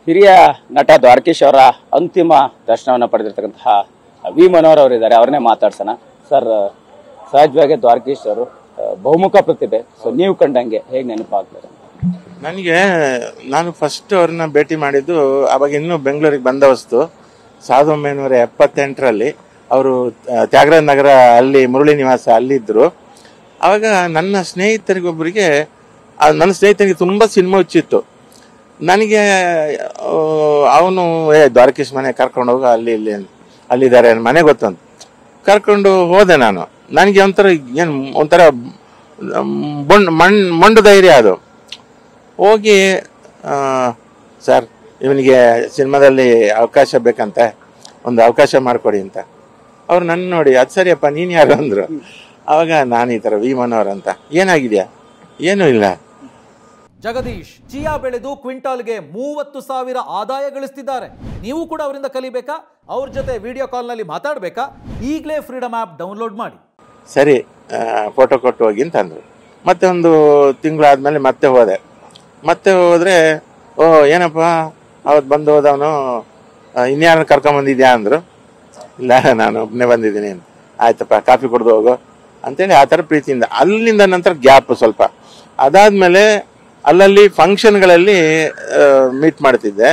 ಹಿರಿಯ ನಟ ದ್ವಾರಕೀಶ್ ಅವರ ಅಂತಿಮ ದರ್ಶನವನ್ನು ಪಡೆದಿರ್ತಕ್ಕಂತಹ ವಿ ಮನೋಹರ್ ಅವರು ಇದ್ದಾರೆ. ಅವ್ರನ್ನೇ ಮಾತಾಡ್ಸೋಣ. ಸರ್, ಸಹಜವಾಗಿ ದ್ವಾರಕೀಶ್ ಅವರು ಬಹುಮುಖ ಪ್ರತಿಭೆ. ಸೊ ನೀವು ಕಂಡಂಗೆ ಹೇಗೆ ನೆನಪಾಗ್ತಾರೆ? ನಾನು ಫಸ್ಟ್ ಅವ್ರನ್ನ ಭೇಟಿ ಮಾಡಿದ್ದು ಅವಾಗ ಇನ್ನೂ ಬೆಂಗಳೂರಿಗೆ ಬಂದವಸ್ತು 1978ರಲ್ಲಿ. ಅವರು ತ್ಯಾಗರಾಜ ನಗರ ಅಲ್ಲಿ ಮುರಳಿ ನಿವಾಸ ಅಲ್ಲಿದ್ದರು. ಆವಾಗ ನನ್ನ ಸ್ನೇಹಿತರಿಗೊಬ್ಬರಿಗೆ ತುಂಬ ಸಿನಿಮಾ ಹುಚ್ಚಿತ್ತು. ನನಗೆ ಅವನು ದ್ವಾರಕೀಶ್ ಮನೆ ಕರ್ಕೊಂಡು ಹೋಗ, ಅಲ್ಲಿದ್ದಾರೆ ಮನೆ ಗೊತ್ತಂತ ಕರ್ಕೊಂಡು ಹೋದೆ. ನನಗೆ ಒಂಥರ ಮಂಡು ಧೈರ್ಯ ಅದು. ಹೋಗಿ ಸರ್, ಇವನಿಗೆ ಸಿನಿಮಾದಲ್ಲಿ ಅವಕಾಶ ಬೇಕಂತೆ, ಒಂದು ಅವಕಾಶ ಮಾಡಿಕೊಡಿ ಅಂತ. ಅವ್ರು ನನ್ನ ನೋಡಿ, ಅದು ಸರಿಯಪ್ಪ, ನೀನು ಯಾರು ಅಂದರು. ಅವಾಗ ನಾನು ಈ ಥರ ವಿ ಮನೋಹರ್ ಅಂತ. ಏನಾಗಿದೆಯಾ? ಏನೂ ಇಲ್ಲ. ಜಗದೀಶ್ ಚಿಯಾ ಬೆಳೆದು ಕ್ವಿಂಟಾಲ್ಗೆ 30,000 ಆದಾಯ ಗಳಿಸ್ತಿದ್ದಾರೆ. ನೀವು ಕೂಡ ಅವರಿಂದ ಕಲಿಬೇಕಾ? ಅವ್ರ ಜೊತೆ ವಿಡಿಯೋ ಕಾಲ್ನಲ್ಲಿ ಮಾತಾಡಬೇಕಾ? ಈಗಲೇ ಫ್ರೀಡಮ್ ಆ್ಯಪ್ ಡೌನ್ಲೋಡ್ ಮಾಡಿ. ಸರಿ, ಫೋಟೋ ಕೊಟ್ಟು ಹೋಗಿ ಅಂತಂದರು. ಮತ್ತೆ ಒಂದು ತಿಂಗಳಾದ್ಮೇಲೆ ಮತ್ತೆ ಹೋದರೆ ಏನಪ್ಪ ಅವತ್ತು ಬಂದು ಹೋದವನು ಇನ್ಯಾರನ್ನು ಕರ್ಕೊಂಬಂದಿದ್ಯಾ ಅಂದರು. ಇಲ್ಲ, ನಾನು ಒಬ್ಬನೇ ಬಂದಿದ್ದೀನಿ. ಆಯ್ತಪ್ಪ, ಕಾಫಿ ಕುಡ್ದು ಹೋಗು ಅಂತೇಳಿ ಆ ಥರ ಪ್ರೀತಿಯಿಂದ. ಅಲ್ಲಿಂದ ನಂತರ ಗ್ಯಾಪ್ ಸ್ವಲ್ಪ. ಅದಾದ್ಮೇಲೆ ಅಲ್ಲಲ್ಲಿ ಫಂಕ್ಷನ್ಗಳಲ್ಲಿ ಮೀಟ್ ಮಾಡ್ತಿದ್ದೆ.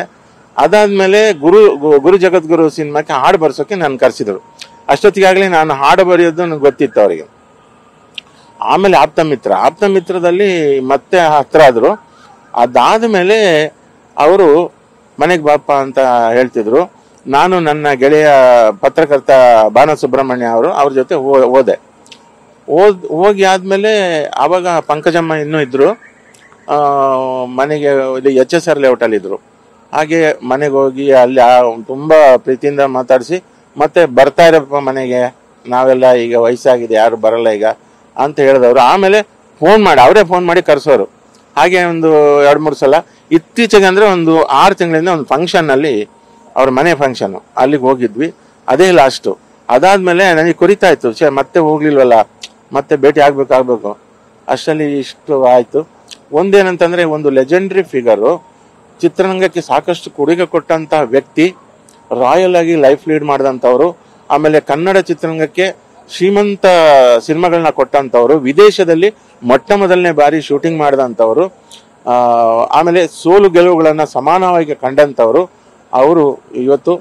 ಅದಾದ್ಮೇಲೆ ಗುರು ಜಗದ್ಗುರು ಸಿನಿಮಾಕ್ಕೆ ಹಾಡು ಬರ್ಸೋಕೆ ನಾನು ಕರೆಸಿದ್ರು. ಅಷ್ಟೊತ್ತಿಗಾಗಲೇ ನಾನು ಹಾಡು ಬರೆಯೋದು ನನಗೆ ಗೊತ್ತಿತ್ತು ಅವರಿಗೆ. ಆಮೇಲೆ ಆಪ್ತ ಮಿತ್ರದಲ್ಲಿ ಮತ್ತೆ ಹತ್ರ ಆದರು. ಅದಾದ್ಮೇಲೆ ಅವರು ಮನೆಗೆ ಬಾಪ ಅಂತ ಹೇಳ್ತಿದ್ರು. ನಾನು ನನ್ನ ಗೆಳೆಯ ಪತ್ರಕರ್ತ ಬಾನ ಸುಬ್ರಹ್ಮಣ್ಯ ಅವ್ರ ಜೊತೆ ಹೋಗಿ ಆದ್ಮೇಲೆ ಆವಾಗ ಪಂಕಜಮ್ಮ ಇನ್ನೂ ಇದ್ರು. ಮನೆಗೆ ಇಲ್ಲಿ HSR ಲೇಔಟಲ್ಲಿ ಇದ್ರು. ಹಾಗೆ ಮನೆಗೆ ಹೋಗಿ ಅಲ್ಲಿ ತುಂಬಾ ಪ್ರೀತಿಯಿಂದ ಮಾತಾಡಿಸಿ ಮತ್ತೆ ಬರ್ತಾ ಇರಪ್ಪ ಮನೆಗೆ, ನಾವೆಲ್ಲ ಈಗ ವಯಸ್ಸಾಗಿದೆ, ಯಾರು ಬರಲ್ಲ ಈಗ ಅಂತ ಹೇಳಿದವರು. ಆಮೇಲೆ ಅವರೇ ಫೋನ್ ಮಾಡಿ ಕರೆಸೋರು. ಹಾಗೆ ಒಂದು 2-3 ಸಲ. ಇತ್ತೀಚೆಗೆ ಅಂದ್ರೆ ಒಂದು 6 ತಿಂಗಳಿಂದ ಒಂದು ಫಂಕ್ಷನ್ನಲ್ಲಿ, ಅವ್ರ ಮನೆ ಫಂಕ್ಷನ್, ಅಲ್ಲಿಗೆ ಹೋಗಿದ್ವಿ. ಅದೇ ಲಾಸ್ಟು. ಅದಾದ್ಮೇಲೆ ನನಗೆ ಕುರಿತಾ ಇತ್ತು, ಮತ್ತೆ ಹೋಗ್ಲಿಲ್ವಲ್ಲ, ಮತ್ತೆ ಭೇಟಿ ಆಗ್ಬೇಕು. ಅಷ್ಟರಲ್ಲಿ ಇಷ್ಟು ಆಯ್ತು. ಒಂದೇನಂತಂದ್ರೆ, ಒಂದು ಲೆಜೆಂಡ್ರಿ ಫಿಗರು, ಚಿತ್ರರಂಗಕ್ಕೆ ಸಾಕಷ್ಟು ಕೊಡುಗೆ ಕೊಟ್ಟಂತ ವ್ಯಕ್ತಿ, ರಾಯಲ್ ಆಗಿ ಲೈಫ್ ಲೀಡ್ ಮಾಡಿದಂಥವ್ರು, ಆಮೇಲೆ ಕನ್ನಡ ಚಿತ್ರರಂಗಕ್ಕೆ ಶ್ರೀಮಂತ ಸಿನಿಮಾಗಳನ್ನ ಕೊಟ್ಟಂತವ್ರು, ವಿದೇಶದಲ್ಲಿ ಮೊದಲನೇ ಬಾರಿ ಶೂಟಿಂಗ್ ಮಾಡಿದಂಥವ್ರು, ಆಮೇಲೆ ಸೋಲು ಗೆಲುವುಗಳನ್ನ ಸಮಾನವಾಗಿ ಕಂಡಂಥವ್ರು. ಅವರು ಇವತ್ತು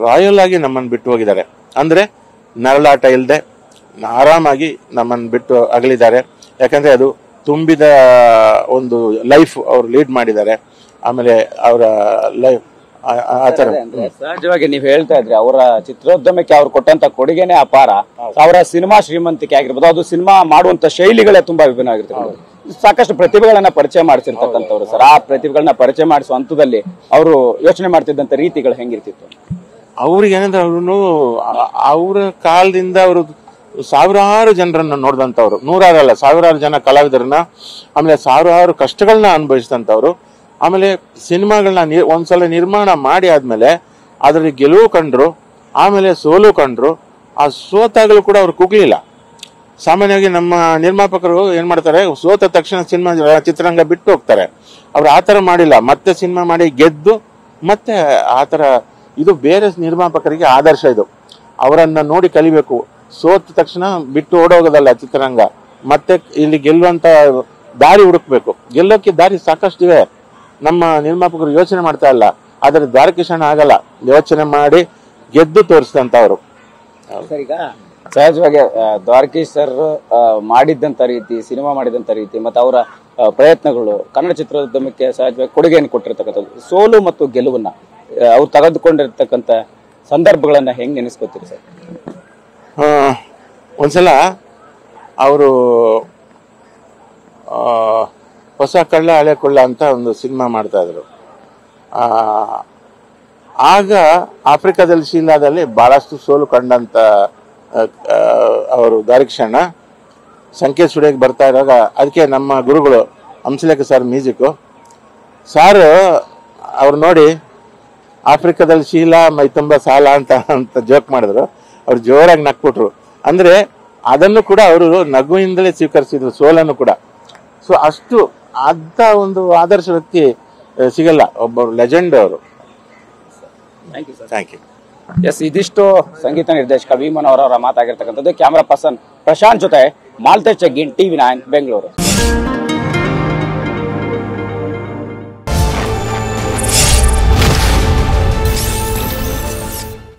ರಾಯಲ್ ಆಗಿ ನಮ್ಮನ್ನು ಬಿಟ್ಟು ಹೋಗಿದ್ದಾರೆ. ಅಂದ್ರೆ ನರಳಾಟ ಇಲ್ಲದೆ ಆರಾಮಾಗಿ ನಮ್ಮನ್ನು ಬಿಟ್ಟು ಅಗಲಿದ್ದಾರೆ. ಯಾಕಂದ್ರೆ ಅದು ತುಂಬಿದ ಒಂದು ಲೈಫ್ ಅವ್ರು ಲೀಡ್ ಮಾಡಿದ್ದಾರೆ. ಆಮೇಲೆ ಅವರ ಲೈಫ್ ಆತರ. ಸಹಜವಾಗಿ ನೀವು ಹೇಳ್ತಾ ಇದ್ರಿ, ಅವರ ಚಿತ್ರೋದ್ಯಮಕ್ಕೆ ಅವ್ರು ಕೊಟ್ಟಂತ ಕೊಡುಗೆನೆ ಅಪಾರ. ಅವರ ಸಿನಿಮಾ ಶ್ರೀಮಂತಿಕೆ ಆಗಿರ್ಬೋದು, ಅದು ಸಿನಿಮಾ ಮಾಡುವಂತ ಶೈಲಿಗಳೇ ತುಂಬಾ ವಿಭಿನ್ನ ಆಗಿರ್ತಕ್ಕಂಥ. ಸಾಕಷ್ಟು ಪ್ರತಿಭೆಗಳನ್ನ ಪರಿಚಯ ಮಾಡಿಸಿರ್ತಕ್ಕಂಥವ್ರು ಸರ್. ಆ ಪ್ರತಿಭೆಗಳನ್ನ ಪರಿಚಯ ಮಾಡಿಸುವ ಹಂತದಲ್ಲಿ ಅವರು ಯೋಚನೆ ಮಾಡ್ತಿದ್ದಂತ ರೀತಿಗಳು ಹೆಂಗಿರ್ತಿತ್ತು? ಅವ್ರಿಗೆ ಏನಂದ್ರೆ, ಅವ್ರ ಕಾಲದಿಂದ ಅವರು ಸಾವಿರಾರು ಜನರನ್ನ ನೋಡಿದಂಥವ್ರು, ನೂರಾರಲ್ಲ ಸಾವಿರಾರು ಜನ ಕಲಾವಿದರನ್ನ, ಆಮೇಲೆ ಸಾವಿರಾರು ಕಷ್ಟಗಳನ್ನ ಅನುಭವಿಸಿದಂಥವ್ರು. ಆಮೇಲೆ ಸಿನಿಮಾಗಳನ್ನ ಒಂದ್ಸಲ ನಿರ್ಮಾಣ ಮಾಡಿ ಆದ್ಮೇಲೆ ಅದರಲ್ಲಿ ಗೆಲುವು ಕಂಡ್ರು, ಆಮೇಲೆ ಸೋಲು ಕಂಡ್ರು. ಆ ಸೋತಾಗಲೂ ಕೂಡ ಅವ್ರು ಕುಗ್ಲಿಲ್ಲ. ಸಾಮಾನ್ಯವಾಗಿ ನಮ್ಮ ನಿರ್ಮಾಪಕರು ಏನ್ ಮಾಡ್ತಾರೆ, ಸೋತ ತಕ್ಷಣ ಚಿತ್ರರಂಗ ಬಿಟ್ಟು ಹೋಗ್ತಾರೆ. ಅವ್ರು ಆತರ ಮಾಡಿಲ್ಲ. ಮತ್ತೆ ಸಿನಿಮಾ ಮಾಡಿ ಗೆದ್ದು ಮತ್ತೆ ಆತರ. ಇದು ಬೇರೆ ನಿರ್ಮಾಪಕರಿಗೆ ಆದರ್ಶ. ಇದು ಅವರನ್ನ ನೋಡಿ ಕಲಿಬೇಕು. ಸೋತ ತಕ್ಷಣ ಬಿಟ್ಟು ಓಡೋಗೋದಲ್ಲ ಚಿತ್ರರಂಗ. ಮತ್ತೆ ಇಲ್ಲಿ ಗೆಲ್ಲುವಂತ ದಾರಿ ಹುಡುಕ್ಬೇಕು. ಗೆಲ್ಲೋಕೆ ದಾರಿ ಸಾಕಷ್ಟಿವೆ. ನಮ್ಮ ನಿರ್ಮಾಪಕರು ಯೋಚನೆ ಮಾಡ್ತಾ ಇಲ್ಲ. ಆದ್ರೆ ದ್ವಾರಕೀಶ್ ಆಗಲ್ಲ. ಯೋಚನೆ ಮಾಡಿ ಗೆದ್ದು ತೋರಿಸಿದಂತವ್ರು. ಈಗ ಸಹಜವಾಗಿ ದ್ವಾರಕೀಶ್ ಸರ್ ಮಾಡಿದ್ದಂತ ರೀತಿ, ಸಿನಿಮಾ ಮಾಡಿದಂತ ರೀತಿ, ಮತ್ತೆ ಅವರ ಪ್ರಯತ್ನಗಳು ಕನ್ನಡ ಚಿತ್ರೋದ್ಯಮಕ್ಕೆ ಸಹಜವಾಗಿ ಕೊಡುಗೆಯನ್ನು ಕೊಟ್ಟಿರ್ತಕ್ಕಂಥದ್ದು. ಸೋಲು ಮತ್ತು ಗೆಲುವನ್ನ ಅವ್ರು ತೆಗೆದುಕೊಂಡಿರ್ತಕ್ಕಂಥ ಸಂದರ್ಭಗಳನ್ನ ಹೆಂಗ್ ನೆನೆಸ್ಕೊತೀರಿ ಸರ್? ಒಂದ್ಸಲ ಅವರು ಹೊಸ ಕಳ್ಳ ಹಳೆ ಕೊಳ್ಳ ಅಂತ ಒಂದು ಸಿನಿಮಾ ಮಾಡ್ತಾ ಇದ್ರು. ಆಗ ಆಫ್ರಿಕಾದಲ್ಲಿ ಶೀಲಾದಲ್ಲಿ ಬಹಳಷ್ಟು ಸೋಲು ಕಂಡಂತ ಅವರು ದ್ವಾರಕೀಶಣ್ಣ ಸಂಕೇತ್ ಸ್ಟುಡಿಯೋಗೆ ಬರ್ತಾ ಇರುವಾಗ, ಅದಕ್ಕೆ ನಮ್ಮ ಗುರುಗಳು ಹಂಸಲೇಖ ಸರ್ ಮ್ಯೂಸಿಕ್ ಸಾರ್ ಅವ್ರು ನೋಡಿ, ಆಫ್ರಿಕಾದಲ್ಲಿ ಶೀಲಾ ಮೈ ತುಂಬಾ ಸಾಲ ಅಂತ ಜೋಕ್ ಮಾಡಿದ್ರು. ಅವ್ರು ಜೋರಾಗಿ ನಕ್ಬಿಟ್ರು. ಅಂದ್ರೆ ಅದನ್ನು ಕೂಡ ಅವರು ನಗುವಿಂದಲೇ ಸ್ವೀಕರಿಸಿದ್ರು, ಸೋಲನ್ನು ಕೂಡ. ಸೊ ಅಷ್ಟು ಅದ್ದ ಒಂದು ಆದರ್ಶ ವ್ಯಕ್ತಿ ಸಿಗಲ್ಲ. ಒಬ್ಬರು ಲೆಜೆಂಡ್ ಅವರು. Thank you. ಎಸ್, ಇದಿಷ್ಟು ಸಂಗೀತ ನಿರ್ದೇಶಕ ವಿ ಮನೋಹರ್ ಅವರ ಮಾತಾಗಿರ್ತಕ್ಕಂಥದ್ದು. ಕ್ಯಾಮರಾ ಪರ್ಸನ್ ಪ್ರಶಾಂತ್ ಜೊತೆ ಮಾಲ್ತೇಶ್ ಜಗ್ಗಿನ್, TV9 ಬೆಂಗಳೂರು.